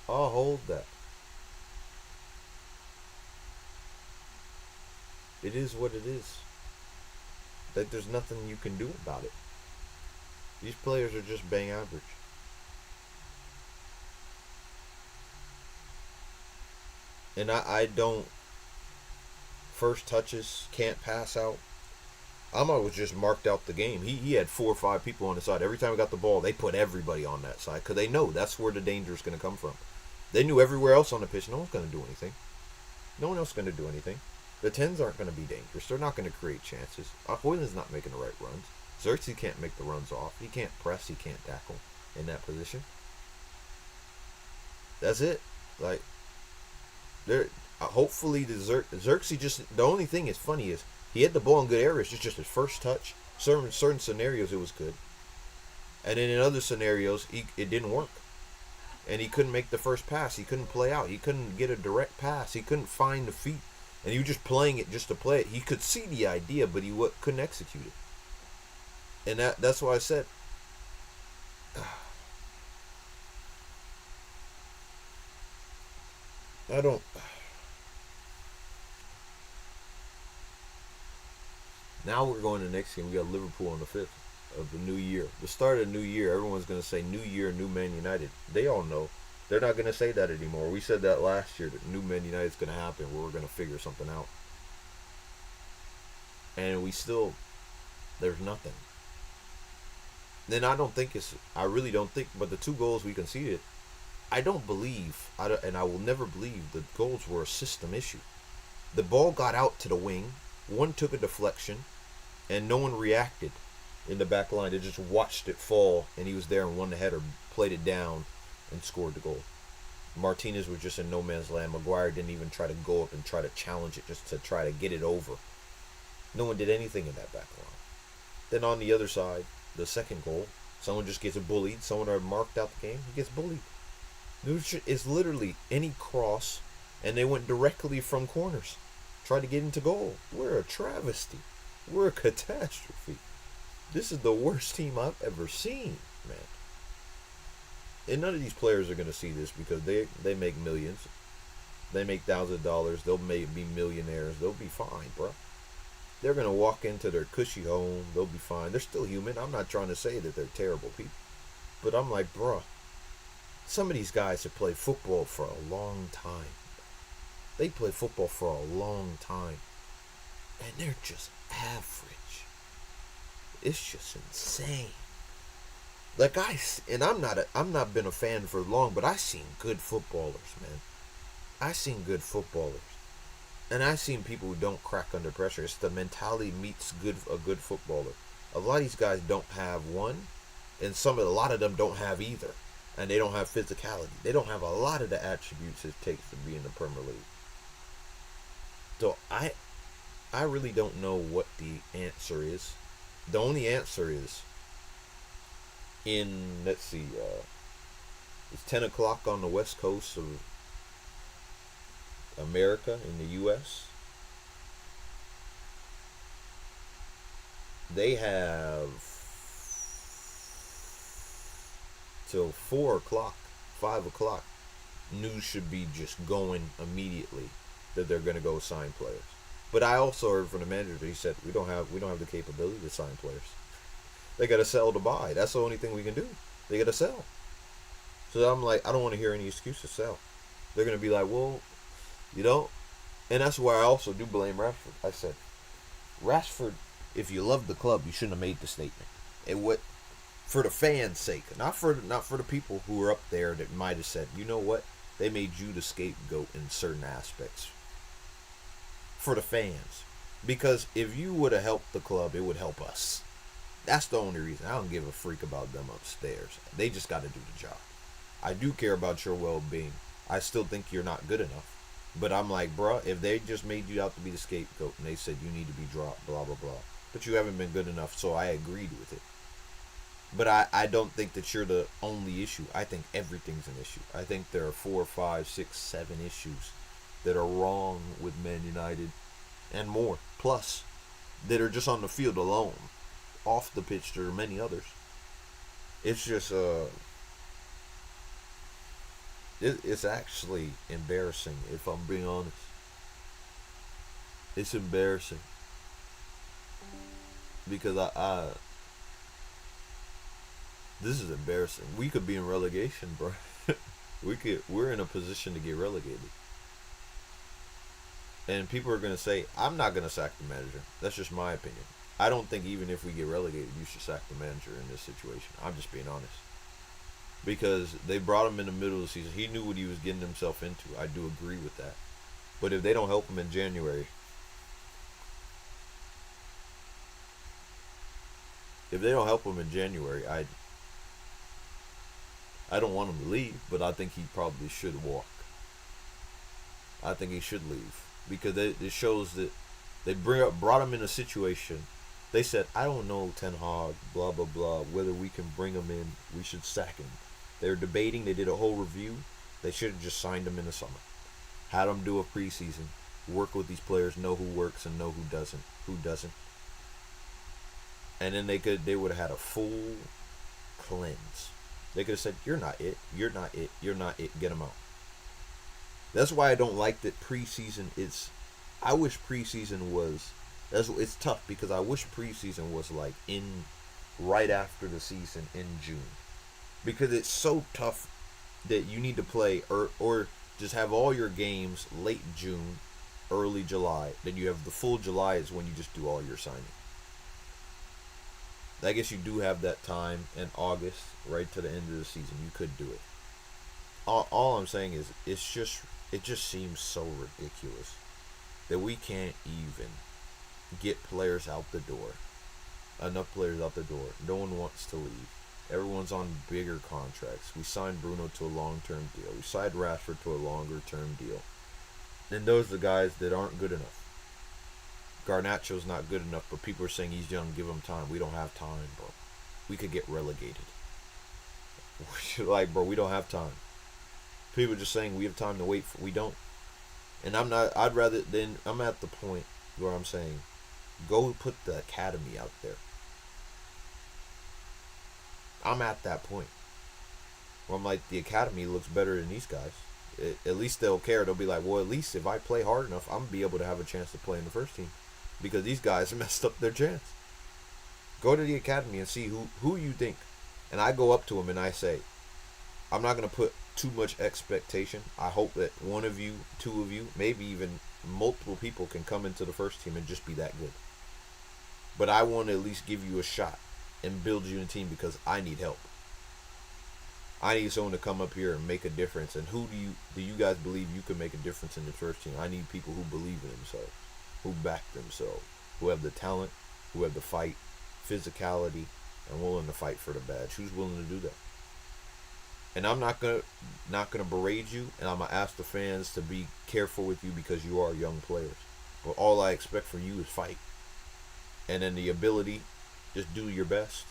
I'll hold that. It is what it is. That there's nothing you can do about it. These players are just bang average. And I don't first touches, can't pass out. Ahmad was just marked out the game. He had 4 or 5 people on the side. Every time we got the ball, they put everybody on that side because they know that's where the danger is going to come from. They knew everywhere else on the pitch, no one's going to do anything. No one else is going to do anything. The tens aren't going to be dangerous. They're not going to create chances. Hoyland's not making the right runs. Xerxes can't make the runs off. He can't press. He can't tackle in that position. That's it. Like, they're hopefully Xerxes just the only thing is funny is he had the ball in good areas. It's just his first touch. Certain scenarios it was good, and then in other scenarios it didn't work, and he couldn't make the first pass. He couldn't play out. He couldn't get a direct pass. He couldn't find the feet, and he was just playing it just to play it. He could see the idea, but he couldn't execute it, and that's why I said. I don't. Now we're going to the next game. We got Liverpool on the 5th of the new year. The start of the new year, everyone's going to say New Year, New Man United. They all know. They're not going to say that anymore. We said that last year that New Man United is going to happen where we're going to figure something out. And we still, there's nothing. Then I really don't think, but the 2 goals we conceded, I don't believe, and I will never believe the goals were a system issue. The ball got out to the wing. One took a deflection, and no one reacted in the back line. They just watched it fall, and he was there and won the header, played it down, and scored the goal. Martinez was just in no man's land. Maguire didn't even try to go up and try to challenge it just to try to get it over. No one did anything in that back line. Then on the other side, the second goal, someone just gets bullied. Someone already marked out the game. He gets bullied. It's literally any cross, and they went directly from corners. Tried to get into goal. We're a travesty. We're a catastrophe. This is the worst team I've ever seen, man. And none of these players are going to see this because they make millions. They make thousands of dollars. They'll be millionaires. They'll be fine, bro. They're going to walk into their cushy home. They'll be fine. They're still human. I'm not trying to say that they're terrible people. But I'm like, bro, some of these guys have played football for a long time. They play football for a long time. And they're just average. It's just insane. Like I'm not been a fan for long, but I seen good footballers, man. I seen good footballers. And I seen people who don't crack under pressure. It's the mentality meets a good footballer. A lot of these guys don't have one, and a lot of them don't have either. And they don't have physicality. They don't have a lot of the attributes it takes to be in the Premier League. So I really don't know what the answer is. The only answer is let's see, it's 10 o'clock on the west coast of America in the U.S. They have till 4 o'clock, 5 o'clock. News should be just going immediately that they're going to go sign players. But I also heard from the manager that he said we don't have the capability to sign players. They got to sell to buy. That's the only thing we can do. They got to sell. So I'm like, I don't want to hear any excuse to sell. They're going to be like, well, and that's why I also do blame Rashford. I said, Rashford, if you love the club, you shouldn't have made the statement. For the fans' sake, not for the people who were up there that might have said, you know what, they made you the scapegoat in certain aspects. For the fans, because if you would have helped the club, it would help us. That's the only reason. I don't give a freak about them upstairs. They just got to do the job. I do care about your well-being. I still think you're not good enough. But I'm like, bruh, if they just made you out to be the scapegoat and they said you need to be dropped, blah, blah, blah, but you haven't been good enough, so I agreed with it. But I don't think that you're the only issue. I think everything's an issue. I think there are 4, 5, 6, 7 issues that are wrong with Man United and more. Plus, that are just on the field alone. Off the pitch, there are many others. It's just, It's actually embarrassing if I'm being honest. It's embarrassing because I this is embarrassing. We could be in relegation, bro. We're in a position to get relegated. And people are gonna say, I'm not gonna sack the manager. That's just my opinion. I don't think even if we get relegated, you should sack the manager in this situation. I'm just being honest. Because they brought him in the middle of the season. He knew what he was getting himself into. I do agree with that. But if they don't help him in January, if they don't help him in January, I don't want him to leave, but I think he probably should walk. I think he should leave because it shows that they brought him in a situation. They said, I don't know, Ten Hag, blah blah blah, whether we can bring him in. We should sack him. They're debating. They did a whole review. They should have just signed him in the summer. Had him do a preseason, work with these players, know who works and know who doesn't. And then they would have had a full cleanse. They could have said, you're not it, you're not it, you're not it, get him out. That's why I don't like that preseason. I wish preseason was. It's tough because I wish preseason was like in right after the season in June, because it's so tough that you need to play or just have all your games late June, early July. Then you have the full July is when you just do all your signing. I guess you do have that time in August, right to the end of the season. You could do it. All I'm saying is it just seems so ridiculous that we can't even get players out the door. Enough players out the door. No one wants to leave. Everyone's on bigger contracts. We signed Bruno to a long-term deal. We signed Rashford to a longer-term deal. And those are the guys that aren't good enough. Garnacho's not good enough, but people are saying he's young. Give him time. We don't have time, bro. We could get relegated. Like, bro, we don't have time. People are just saying we have time to wait for. We don't. And I'm not. I'm at the point where I'm saying, go put the academy out there. I'm at that point where I'm like, the academy looks better than these guys. At least they'll care. They'll be like, well, at least if I play hard enough, I'm gonna be able to have a chance to play in the first team, because these guys messed up their chance. Go to the academy and see who you think. And I go up to them and I say, I'm not gonna put too much expectation. I hope that one of you, two of you, maybe even multiple people can come into the first team and just be that good. But I want to at least give you a shot and build you a team, because I need help. I need someone to come up here and make a difference. And who do you guys believe you can make a difference in the first team? I need people who believe in themselves, who back themselves, who have the talent, who have the fight, physicality, and willing to fight for the badge. Who's willing to do that? And I'm not gonna berate you, and I'm gonna ask the fans to be careful with you because you are young players. But all I expect from you is fight, and then the ability, just do your best.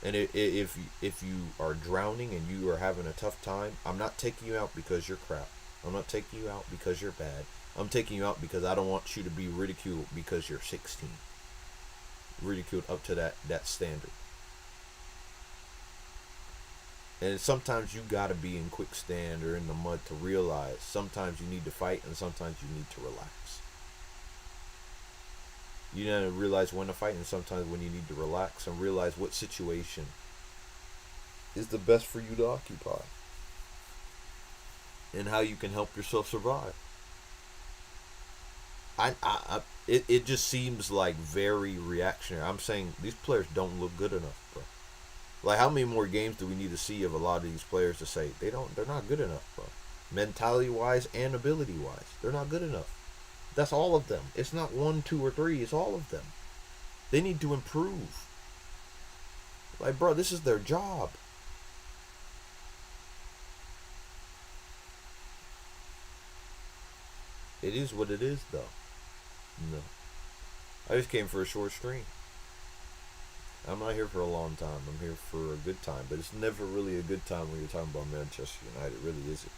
And if you are drowning and you are having a tough time, I'm not taking you out because you're crap. I'm not taking you out because you're bad. I'm taking you out because I don't want you to be ridiculed because you're 16. Ridiculed up to that standard. And sometimes you gotta be in quicksand or in the mud to realize sometimes you need to fight and sometimes you need to relax. You need to realize when to fight and sometimes when you need to relax, and realize what situation is the best for you to occupy and how you can help yourself survive. It just seems like very reactionary. I'm saying these players don't look good enough, bro. Like, how many more games do we need to see of a lot of these players to say they're not good enough, bro? Mentality wise and ability wise, they're not good enough. That's all of them. It's not 1, 2, or 3. It's all of them. They need to improve. Like, bro, this is their job. It is what it is, though. No. I just came for a short stream. I'm not here for a long time. I'm here for a good time. But it's never really a good time when you're talking about Manchester United. It really isn't.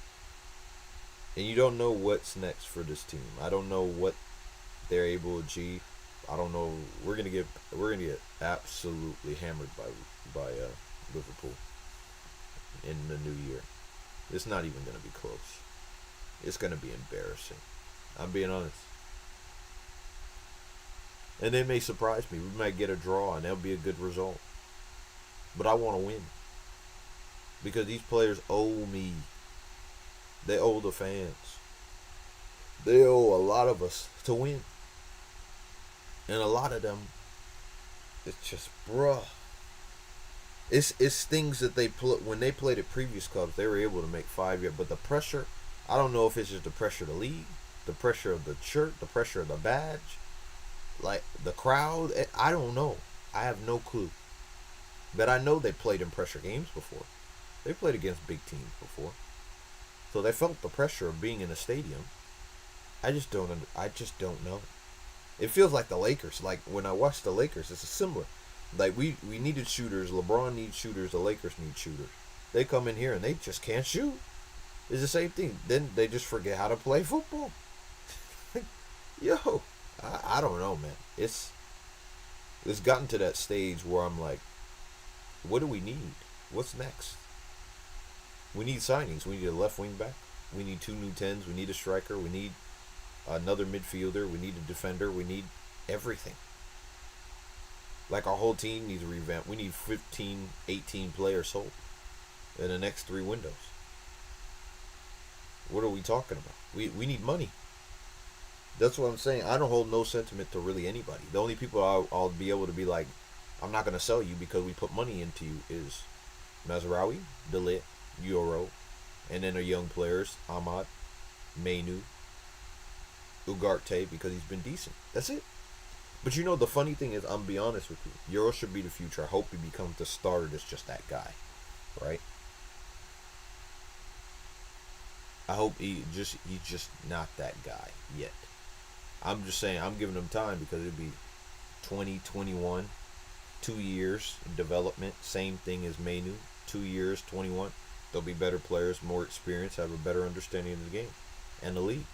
And you don't know what's next for this team. I don't know what they're able to achieve. I don't know. We're gonna get absolutely hammered by Liverpool in the new year. It's not even going to be close. It's going to be embarrassing. I'm being honest. And they may surprise me. We might get a draw, and that'll be a good result. But I want to win. Because these players owe me. They owe the fans. They owe a lot of us to win. And a lot of them, it's just, bruh. It's things that they when they played at previous clubs, they were able to make 5 years. But the pressure, I don't know if it's just the pressure of the league, the pressure of the shirt, the pressure of the badge, like the crowd. I don't know. I have no clue. But I know they played in pressure games before. They played against big teams before, so they felt the pressure of being in a stadium. I just don't. I just don't know. It feels like the Lakers. Like when I watch the Lakers, it's similar. Like we needed shooters. LeBron needs shooters. The Lakers need shooters. They come in here and they just can't shoot. It's the same thing. Then they just forget how to play football. Yo, I don't know, man. It's gotten to that stage where I'm like, what do we need? What's next? We need signings. We need a left wing back. We need 2 new 10s. We need a striker. We need another midfielder. We need a defender. We need everything. Like our whole team needs a revamp. We need 15, 18 players sold in the next 3 windows. What are we talking about? We need money. That's what I'm saying. I don't hold no sentiment to really anybody. The only people I'll be able to be like, I'm not going to sell you because we put money into you is Mazraoui, Delit, Euro, and then our young players, Ahmad, Mainu, Ugarte, because he's been decent. That's it. But you know, the funny thing is, I'm be honest with you, Euro should be the future. I hope he becomes the starter that's just that guy, right? I hope he's just not that guy yet. I'm just saying, I'm giving him time because it'd be 2021, 2 years in development. Same thing as Mainu, 2 years, 21. They'll be better players, more experience, have a better understanding of the game and the league.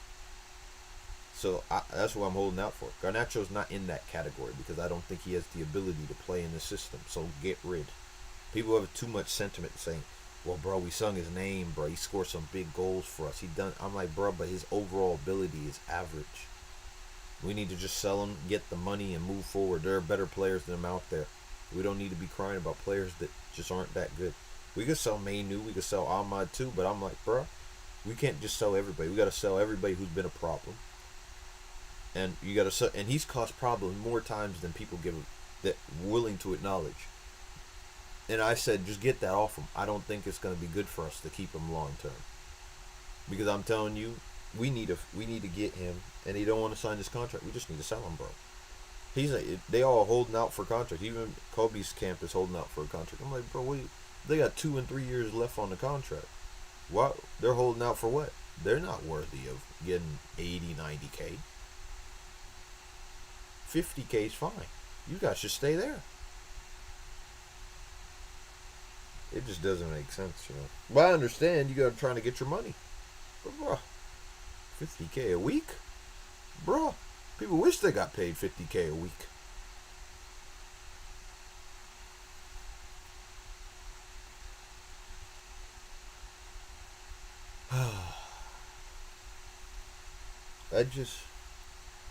So that's what I'm holding out for. Garnacho's not in that category because I don't think he has the ability to play in the system. So get rid. People have too much sentiment saying, well, bro, we sung his name, bro. He scored some big goals for us. I'm like, bro, but his overall ability is average. We need to just sell him, get the money, and move forward. There are better players than him out there. We don't need to be crying about players that just aren't that good. We could sell Mainu, we could sell Ahmad too, but I'm like, bro, we can't just sell everybody. We got to sell everybody who's been a problem. And you got to sell, and he's caused problems more times than people give that willing to acknowledge. And I said, just get that off him. I don't think it's going to be good for us to keep him long term. Because I'm telling you, we need to get him, and he don't want to sign this contract. We just need to sell him, bro. They all holding out for contract. Even Kobe's camp is holding out for a contract. I'm like, bro, they got 2 and 3 years left on the contract. What? They're holding out for what? They're not worthy of getting 80, 90K. 50K is fine. You guys should stay there. It just doesn't make sense, you know. But I understand you got trying to get your money. But bro, 50K a week? Bro, people wish they got paid 50K a week.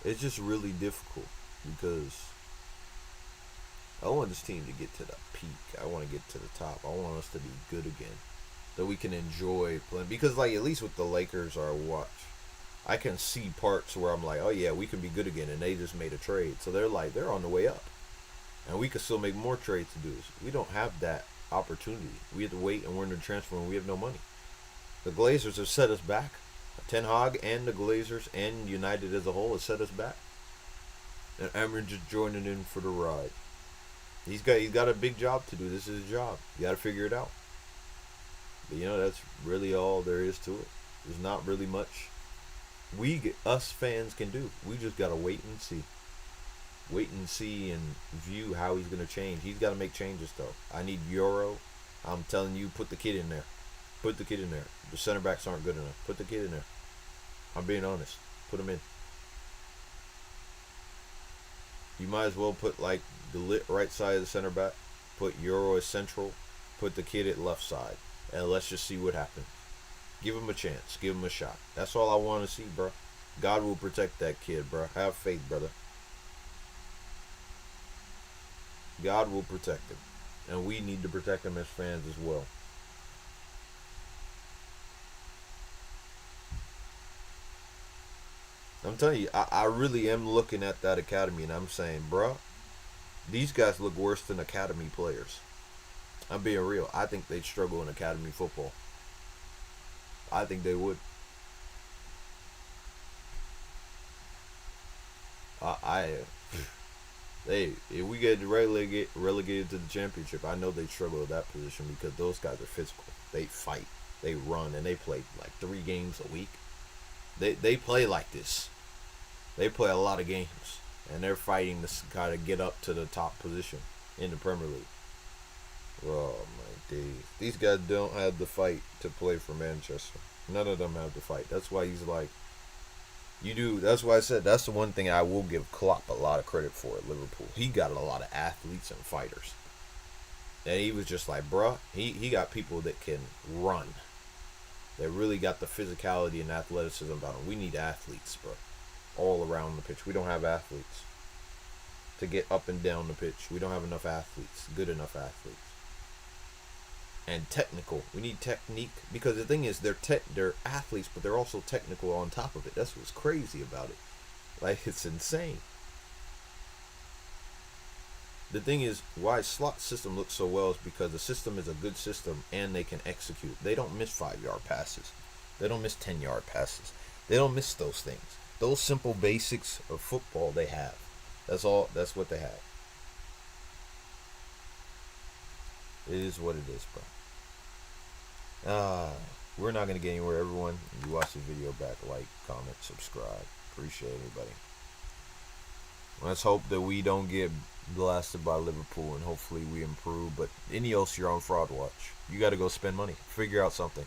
It's just really difficult because I want this team to get to the peak. I want to get to the top. I want us to be good again, that we can enjoy playing. Because like at least with the Lakers, I watch, I can see parts where I'm like, oh yeah, we can be good again, and they just made a trade, so they're on the way up, and we could still make more trades to do this. We don't have that opportunity. We have to wait, and we're in the transfer, and we have no money. The Glazers have set us back. Ten Hag and the Glazers and United as a whole has set us back. And Amrin just joining in for the ride. He's got a big job to do. This is his job. You got to figure it out. But you know, that's really all there is to it. There's not really much us fans can do. We just got to wait and see. Wait and see and view how he's going to change. He's got to make changes though. I need Euro. I'm telling you, put the kid in there. Put the kid in there. The center backs aren't good enough. Put the kid in there. I'm being honest. Put him in. You might as well put like the lit right side of the center back. Put Euro as central. Put the kid at left side. And let's just see what happens. Give him a chance. Give him a shot. That's all I want to see, bro. God will protect that kid, bro. Have faith, brother. God will protect him. And we need to protect him as fans as well. I'm telling you, I really am looking at that academy and I'm saying, bro, these guys look worse than academy players. I'm being real. I think they'd struggle in academy football. I think they would. I they if we get relegated to the championship, I know they struggle at that position because those guys are physical. They fight, they run, and they play like 3 games a week. They play like this. They play a lot of games, and they're fighting to kind of get up to the top position in the Premier League. Oh my days! These guys don't have the fight to play for Manchester. None of them have the fight. That's why he's like, you do. That's why I said that's the one thing I will give Klopp a lot of credit for at Liverpool. He got a lot of athletes and fighters, and he was just like, bruh, he got people that can run. They really got the physicality and athleticism about them. We need athletes, bro, all around the pitch. We don't have athletes to get up and down the pitch. We don't have enough athletes, good enough athletes. And technical. We need technique because the thing is they're athletes, but they're also technical on top of it. That's what's crazy about it. Like, it's insane. The thing is, why slot system looks so well is because the system is a good system and they can execute. They don't miss 5-yard passes. They don't miss 10-yard passes. They don't miss those things. Those simple basics of football they have. That's all. That's what they have. It is what it is, bro. We're not gonna get anywhere, everyone. You watch the video back, like, comment, subscribe. Appreciate everybody. Let's hope that we don't get blasted by Liverpool and hopefully we improve. But Ineos, you're on fraud watch. You got to go spend money. Figure out something.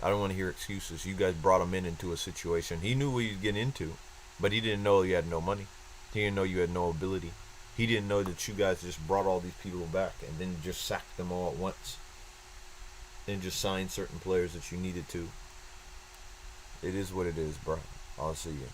I don't want to hear excuses. You guys brought him into a situation. He knew what he was getting into, but he didn't know you had no money. He didn't know you had no ability. He didn't know that you guys just brought all these people back and then just sacked them all at once. And just signed certain players that you needed to. It is what it is, bro. I'll see you.